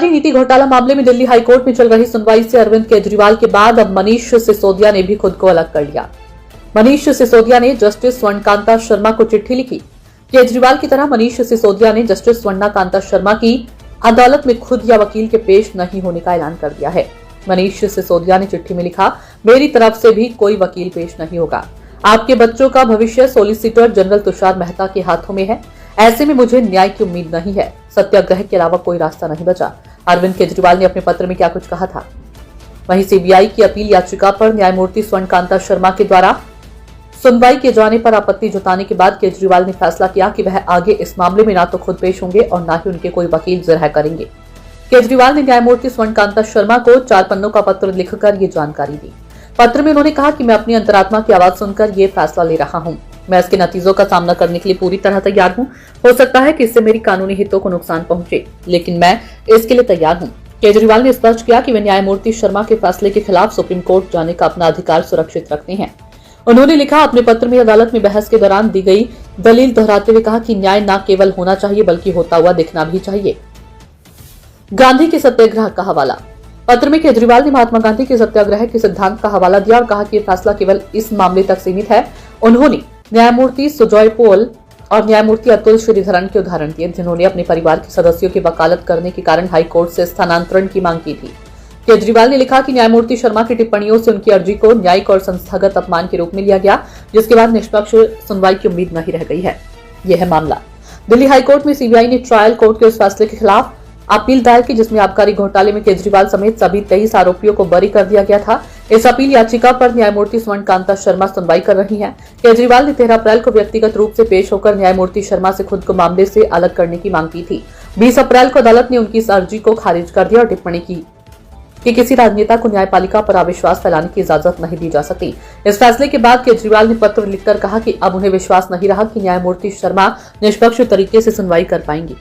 नीति घोटाला मामले में दिल्ली हाईकोर्ट में चल रही सुनवाई से अरविंद केजरीवाल के बाद अब मनीष सिसोदिया ने भी खुद को अलग कर लिया। मनीष सिसोदिया ने जस्टिस स्वर्णकांता शर्मा को चिट्ठी लिखी। केजरीवाल की तरह मनीष सिसोदिया ने जस्टिस स्वर्णकांता शर्मा की अदालत में खुद या वकील के पेश नहीं होने का ऐलान कर दिया है। मनीष सिसोदिया ने चिट्ठी में लिखा, मेरी तरफ से भी कोई वकील पेश नहीं होगा। आपके बच्चों का भविष्य सॉलिसिटर जनरल तुषार मेहता के हाथों में है। ऐसे में मुझे न्याय की उम्मीद नहीं है। सत्याग्रह के अलावा कोई रास्ता नहीं बचा। अरविंद केजरीवाल ने अपने पत्र में क्या कुछ कहा था। वहीं सीबीआई की अपील याचिका पर न्यायमूर्ति स्वर्णकांता शर्मा के द्वारा सुनवाई किए जाने पर आपत्ति जताने के बाद केजरीवाल ने फैसला किया कि वह आगे इस मामले में न तो खुद पेश होंगे और न ही उनके कोई वकील जिरह करेंगे। केजरीवाल ने न्यायमूर्ति स्वर्णकांता शर्मा को 4 पन्नों का पत्र लिखकर ये जानकारी दी। पत्र में उन्होंने कहा कि मैं अपनी अंतरात्मा की आवाज सुनकर ये फैसला ले रहा हूं। मैं इसके नतीजों का सामना करने के लिए पूरी तरह तैयार हूं। हो सकता है कि इससे मेरी कानूनी हितों को नुकसान पहुंचे, लेकिन मैं इसके लिए तैयार हूं। केजरीवाल ने स्पष्ट किया कि वे न्यायमूर्ति शर्मा के फैसले के खिलाफ सुप्रीम कोर्ट जाने का अपना अधिकार सुरक्षित रखते हैं। उन्होंने लिखा, अपने पत्र में अदालत में बहस के दौरान दी गई दलील दोहराते हुए कहा कि न्याय न केवल होना चाहिए बल्कि होता हुआ दिखना भी चाहिए। गांधी के सत्याग्रह का हवाला। पत्र में केजरीवाल ने महात्मा गांधी के सत्याग्रह के सिद्धांत का हवाला दिया और कहा कि यह फैसला केवल इस मामले तक सीमित है। उन्होंने न्यायमूर्ति सुजॉय पोल और न्यायमूर्ति अतुल श्रीधरन के उदाहरण दिए, जिन्होंने अपने परिवार के सदस्यों की वकालत करने के कारण हाईकोर्ट से स्थानांतरण की मांग की थी। केजरीवाल ने लिखा कि न्यायमूर्ति शर्मा की टिप्पणियों से उनकी अर्जी को न्यायिक और संस्थागत अपमान के रूप में लिया गया, जिसके बाद निष्पक्ष सुनवाई की उम्मीद नहीं रह गई है। यह है मामला। दिल्ली हाईकोर्ट में सीबीआई ने ट्रायल कोर्ट के उस फैसले के खिलाफ अपील दायर की जिसमें आबकारी घोटाले में केजरीवाल समेत सभी 23 आरोपियों को बरी कर दिया गया था। इस अपील याचिका पर न्यायमूर्ति स्वर्णकांता शर्मा सुनवाई कर रही हैं। केजरीवाल ने 13 अप्रैल को व्यक्तिगत रूप से पेश होकर न्यायमूर्ति शर्मा से खुद को मामले से अलग करने की मांग की थी। 20 अप्रैल को अदालत ने उनकी इस अर्जी को खारिज कर दिया और टिप्पणी की कि किसी राजनेता को न्यायपालिका पर अविश्वास फैलाने की इजाजत नहीं दी जा सकती। इस फैसले के बाद केजरीवाल ने पत्र लिखकर कहा कि अब उन्हें विश्वास नहीं रहा कि न्यायमूर्ति शर्मा निष्पक्ष तरीके से सुनवाई कर पाएंगी।